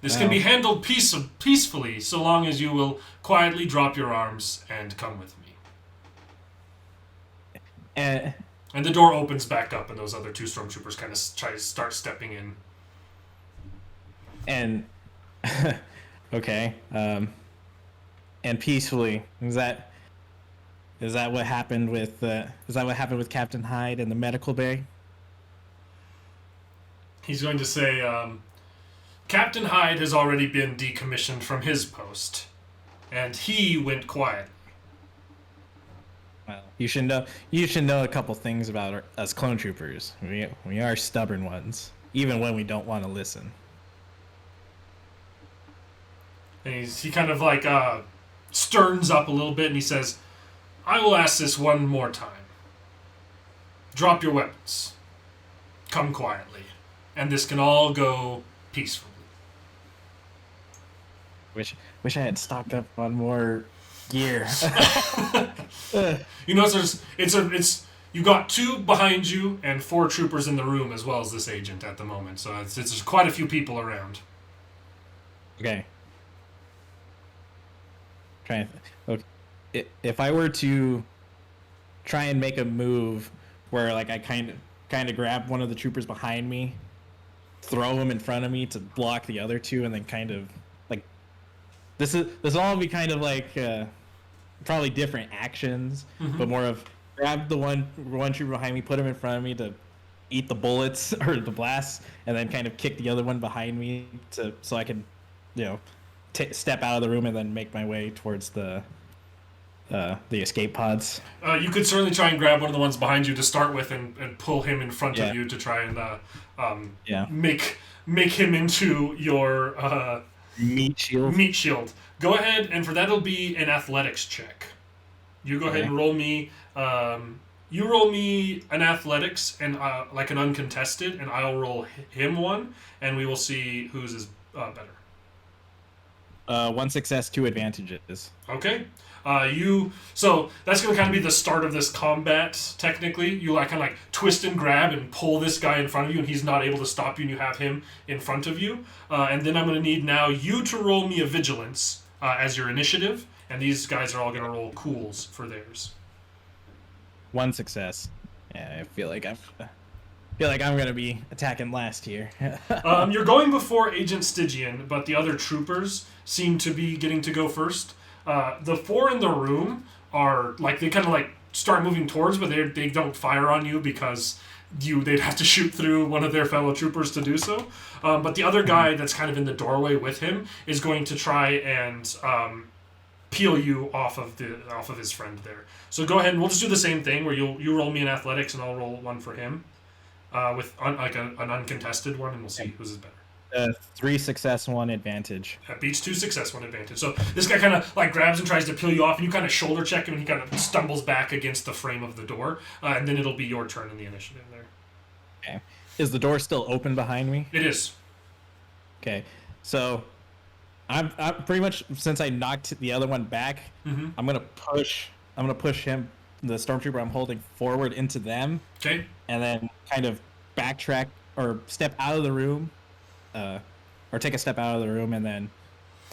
Speaker 1: This can be handled peacefully, so long as you will quietly drop your arms and come with me." And the door opens back up, and those other two stormtroopers kind of start stepping in.
Speaker 2: And okay, and peacefully, is that what happened with Captain Hyde in the medical bay?
Speaker 1: He's going to say, "Captain Hyde has already been decommissioned from his post, and he went quietly."
Speaker 2: Well, you should know a couple things about us clone troopers. We are stubborn ones, even when we don't want to listen.
Speaker 1: And he kind of like sterns up a little bit, and he says, "I will ask this one more time. Drop your weapons. Come quietly. And this can all go peacefully."
Speaker 2: Wish I had stocked up on more gear.
Speaker 1: You know, you got two behind you and 4 troopers in the room, as well as this agent at the moment. So it's quite a few people around.
Speaker 2: Okay. Okay. If I were to try and make a move where like I kind of grab one of the troopers behind me, throw him in front of me to block the other two, and then kind of like this will all be kind of like probably different actions, but more of grab the one trooper behind me, put him in front of me to eat the bullets or the blasts, and then kind of kick the other one behind me so I can, step out of the room and then make my way towards the escape pods.
Speaker 1: You could certainly try and grab one of the ones behind you to start with and pull him in front of you to try and make him into your
Speaker 2: meat shield.
Speaker 1: Meat shield. Go ahead, and for that it'll be an athletics check. You go ahead and roll me. You roll me an athletics and like an uncontested, and I'll roll him one, and we will see whose is better.
Speaker 2: 1 success, 2 advantages.
Speaker 1: Okay. So that's going to kind of be the start of this combat, technically. You kind of twist and grab and pull this guy in front of you, and he's not able to stop you, and you have him in front of you. And then I'm going to need now you to roll me a vigilance as your initiative, and these guys are all going to roll cools for theirs.
Speaker 2: 1 success. Yeah, I feel like I'm going to be attacking last here.
Speaker 1: You're going before Agent Stygian, but the other troopers seem to be getting to go first. The 4 in the room are they kind of start moving towards, but they don't fire on you because they'd have to shoot through one of their fellow troopers to do so. But the other guy that's kind of in the doorway with him is going to try and peel you off of his friend there. So go ahead and we'll just do the same thing where you roll me an athletics and I'll roll one for him with an uncontested one, and we'll see whose is better.
Speaker 2: 3 success, 1 advantage.
Speaker 1: That beats 2 success, 1 advantage. So this guy kind of grabs and tries to peel you off, and you kind of shoulder check him, and he kind of stumbles back against the frame of the door, and then it'll be your turn in the initiative there.
Speaker 2: Okay. Is the door still open behind me?
Speaker 1: It is.
Speaker 2: Okay. So I'm pretty much, since I knocked the other one back, I'm gonna push him, the stormtrooper I'm holding, forward into them.
Speaker 1: Okay.
Speaker 2: And then kind of backtrack or step out of the room. Or take a step out of the room, and then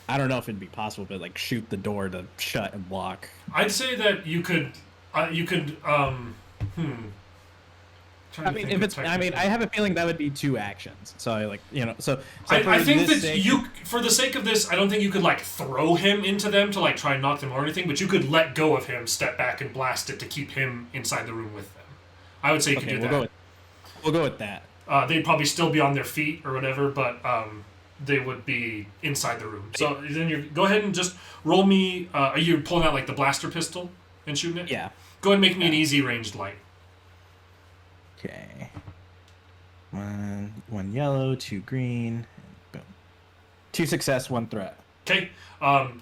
Speaker 2: I don't know if it'd be possible, but shoot the door to shut and block.
Speaker 1: I'd say that you could
Speaker 2: I mean, if it's, I mean, I have a feeling that would be 2 actions. So I like, so
Speaker 1: I think that you, for the sake of this, I don't think you could like throw him into them to like try and knock them or anything, but you could let go of him, step back, and blast it to keep him inside the room with them. I would say you could do that.
Speaker 2: We'll go with that.
Speaker 1: They'd probably still be on their feet or whatever, but they would be inside the room. So then you go ahead and just roll me. Are you pulling out like the blaster pistol and shooting it?
Speaker 2: Yeah.
Speaker 1: Go ahead and make me an easy ranged light.
Speaker 2: Okay. One yellow, 2 green, boom. 2 success, 1 threat.
Speaker 1: Okay.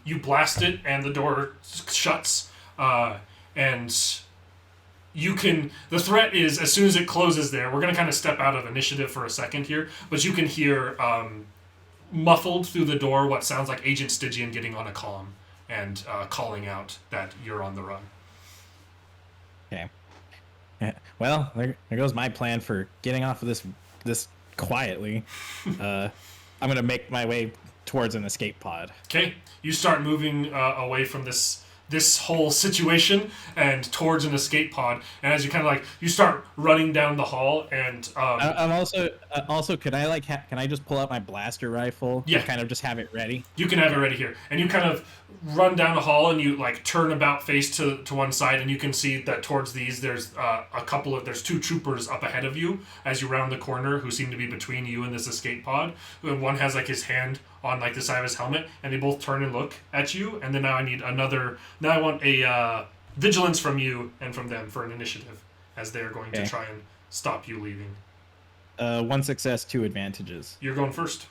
Speaker 1: You blast it, and the door shuts. And you can. The threat is as soon as it closes there. We're gonna kind of step out of initiative for a second here, but you can hear muffled through the door what sounds like Agent Stygian getting on a comm and calling out that you're on the run.
Speaker 2: Okay. Yeah. Well, there goes my plan for getting off of this quietly. I'm gonna make my way towards an escape pod.
Speaker 1: Okay, you start moving away from this whole situation and towards an escape pod, and as you kind of like you start running down the hall, and
Speaker 2: I'm also could I can I just pull out my blaster rifle?
Speaker 1: Yeah,
Speaker 2: and kind of just have it ready.
Speaker 1: You can have it ready here, and you kind of run down the hall, and you like turn about face to one side, and you can see that towards these there's there's 2 troopers up ahead of you as you round the corner who seem to be between you and this escape pod. And one has like his hand on like the side of his helmet, and they both turn and look at you. And then now I want a vigilance from you and from them for an initiative, as they're going to try and stop you leaving.
Speaker 2: 1 success, 2 advantages.
Speaker 1: You're going first.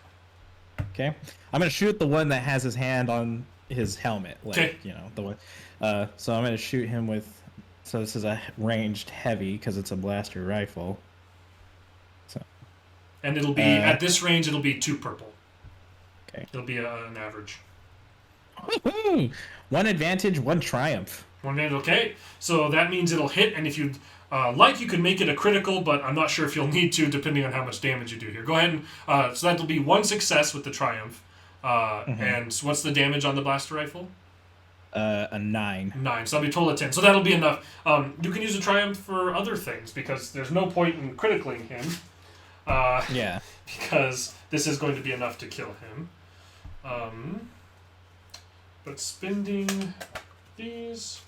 Speaker 2: Okay, I'm gonna shoot the one that has his hand on his helmet, like the one. So I'm gonna shoot him with. So this is a ranged heavy because it's a blaster rifle. So.
Speaker 1: And it'll be at this range. It'll be 2 purple.
Speaker 2: Okay.
Speaker 1: It'll be an average.
Speaker 2: Woo-hoo! 1 advantage, 1 triumph.
Speaker 1: 1 advantage. Okay, so that means it'll hit, and if you you can make it a critical, but I'm not sure if you'll need to, depending on how much damage you do here. Go ahead and so that'll be 1 success with the triumph. And what's the damage on the blaster rifle?
Speaker 2: A 9.
Speaker 1: 9. So that'll be a total of 10. So that'll be enough. You can use a triumph for other things because there's no point in critically him.
Speaker 2: Yeah.
Speaker 1: Because this is going to be enough to kill him. But spending these.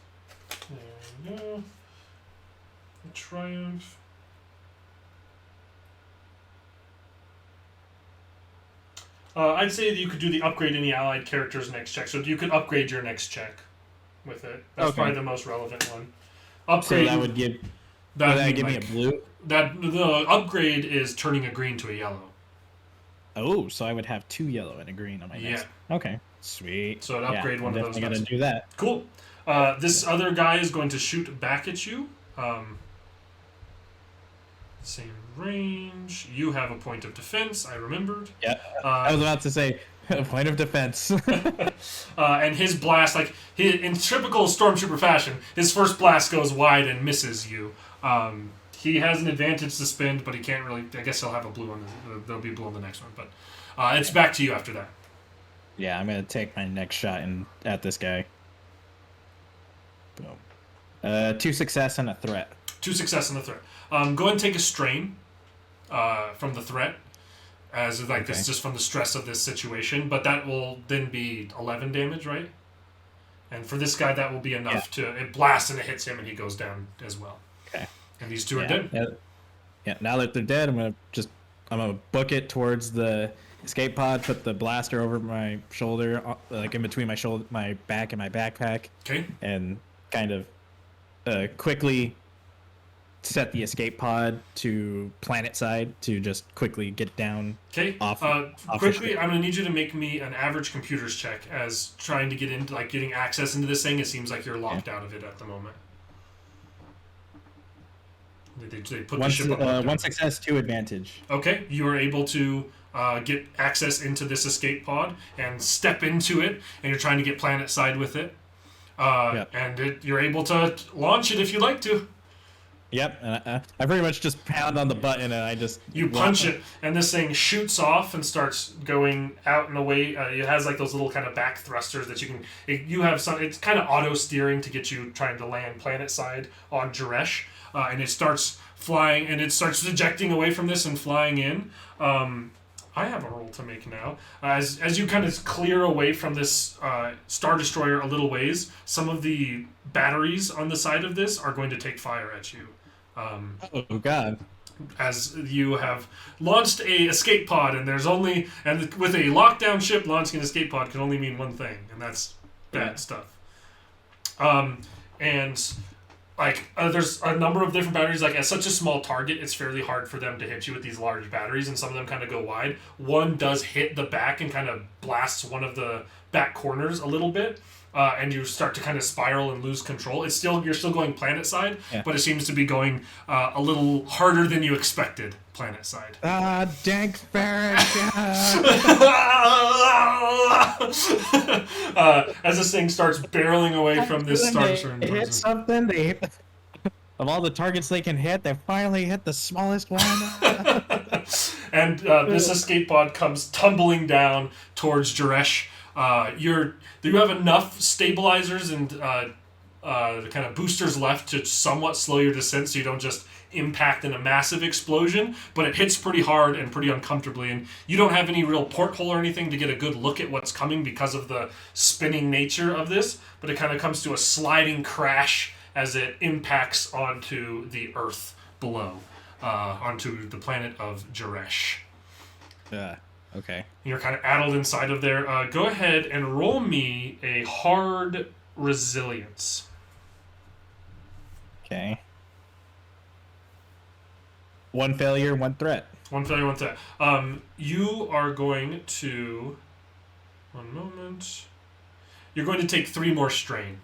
Speaker 1: There we go. A triumph. I'd say that you could do the upgrade any allied character's next check. So you could upgrade your next check with it. That's probably the most relevant one. Upgrade.
Speaker 2: So that would give. That give me a blue.
Speaker 1: The upgrade is turning a green to a yellow.
Speaker 2: Oh, so I would have 2 yellow and a green on my next. Yeah. Okay. Sweet.
Speaker 1: So an upgrade one of those.
Speaker 2: I'm gonna do that.
Speaker 1: Cool. This other guy is going to shoot back at you. Same range. You have a point of defense. I remembered.
Speaker 2: Yeah. I was about to say a point of defense.
Speaker 1: And his blast, in typical Stormtrooper fashion, his first blast goes wide and misses you. He has an advantage to spend, but he can't really. I guess he'll have a blue on. There'll be blue on the next one, but it's back to you after that.
Speaker 2: Yeah, I'm gonna take my next shot at this guy. Boom. 2 success and a threat.
Speaker 1: 2 success and a threat. Go ahead and take a strain from the threat, as this just from the stress of this situation. But that will then be 11 damage, right? And for this guy, that will be enough to it blasts and it hits him, and he goes down as well.
Speaker 2: Okay.
Speaker 1: And these 2 are dead.
Speaker 2: Yeah. Now that they're dead, I'm gonna book it towards the escape pod. Put the blaster over my shoulder, like in between my back and my backpack.
Speaker 1: Okay.
Speaker 2: And kind of quickly set the escape pod to planet side to just quickly get down.
Speaker 1: Okay. Quickly, I'm gonna need you to make me an average computers check as trying to get into getting access into this thing. It seems like you're locked out of it at the moment. They put the ship up.
Speaker 2: 1 success, 2 advantage.
Speaker 1: Okay, you are able to get access into this escape pod and step into it, and you're trying to get planet side with it. And you're able to launch it if you like to.
Speaker 2: Yep, and I pretty much just pound on the button and I just...
Speaker 1: You punch it, and this thing shoots off and starts going out and away. It has those little kind of back thrusters that you can... It's kind of auto-steering to get you trying to land planet side on Jaresh. And it starts flying, and it starts ejecting away from this and flying in. I have a roll to make now. As you kind of clear away from this Star Destroyer a little ways, some of the batteries on the side of this are going to take fire at you.
Speaker 2: Oh God!
Speaker 1: As you have launched a escape pod, and with a lockdown ship, launching an escape pod can only mean one thing, and that's bad stuff. And there's a number of different batteries. Like, at such a small target, it's fairly hard for them to hit you with these large batteries, and some of them kind of go wide. One does hit the back and kind of blasts one of the back corners a little bit, and you start to kind of spiral and lose control. You're still going planet side, but it seems to be going a little harder than you expected planet side.
Speaker 2: Dank Ferret.
Speaker 1: As this thing starts barreling away from this Star Destroyer.
Speaker 2: They hit something. Of all the targets they can hit, they finally hit the smallest one.
Speaker 1: And this escape pod comes tumbling down towards Jaresh. You have enough stabilizers and kind of boosters left to somewhat slow your descent, so you don't just impact in a massive explosion, but it hits pretty hard and pretty uncomfortably, and you don't have any real porthole or anything to get a good look at what's coming because of the spinning nature of this, but it kind of comes to a sliding crash as it impacts onto the Earth below, onto the planet of Jaresh.
Speaker 2: Okay.
Speaker 1: You're kind of addled inside of there. Go ahead and roll me a hard resilience.
Speaker 2: Okay. 1 failure, 1 threat.
Speaker 1: 1 failure, 1 threat. You are going to... One moment. You're going to take 3 more strain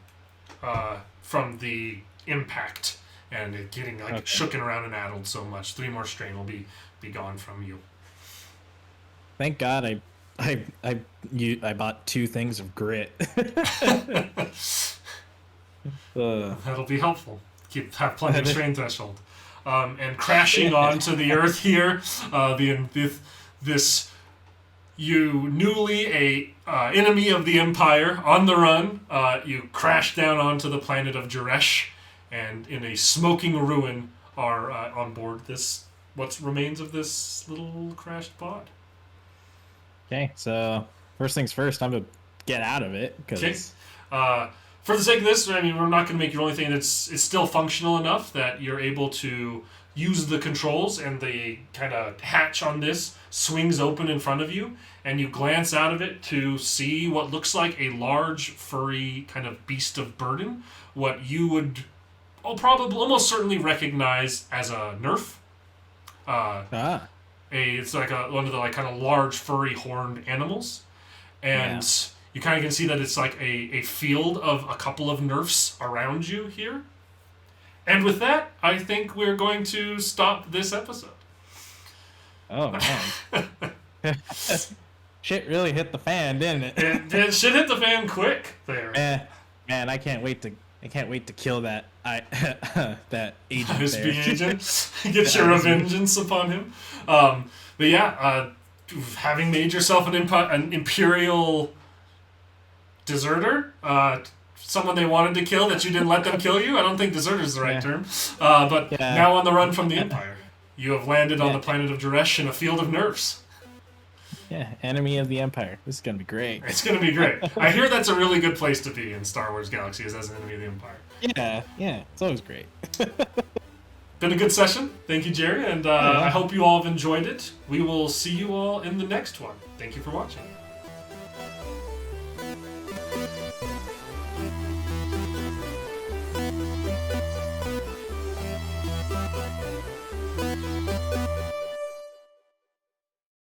Speaker 1: from the impact and it getting shooken around and addled so much. 3 more strain will be gone from you.
Speaker 2: Thank God I bought 2 things of grit.
Speaker 1: That'll be helpful. Have plenty of strain threshold. And crashing onto the Earth here, you newly a enemy of the Empire on the run, you crash down onto the planet of Jaresh, and in a smoking ruin are on board what remains of this little crashed pod.
Speaker 2: Okay, so first things first, I'm gonna get out of it because.
Speaker 1: For the sake of this, I mean, we're not going to make your only thing. It's still functional enough that you're able to use the controls, and the kind of hatch on this swings open in front of you, and you glance out of it to see what looks like a large, furry kind of beast of burden. What you would probably almost certainly recognize as a Nerf. It's like one of the kind of large, furry, horned animals, and. Yeah. You kind of can see that it's like a field of a couple of Nerfs around you here. And with that, I think we're going to stop this episode.
Speaker 2: Oh, man. Shit really hit the fan, didn't it?
Speaker 1: It shit hit the fan quick there.
Speaker 2: Man, I can't wait to kill that that agent
Speaker 1: ISB
Speaker 2: there.
Speaker 1: agent. Get your revengeance upon him. But yeah, having made yourself an Imperial... deserter, someone they wanted to kill that you didn't let them kill you. I don't think deserter is the right term. But now on the run from the Empire, you have landed on the planet of Jaresh in a field of Nerfs.
Speaker 2: Yeah, enemy of the Empire. This is gonna be great.
Speaker 1: It's gonna be great. I hear that's a really good place to be in Star Wars Galaxy, as an enemy of the Empire.
Speaker 2: Yeah, it's always great.
Speaker 1: Been a good session. Thank you, Jerry, and I hope you all have enjoyed it. We will see you all in the next one. Thank you for watching.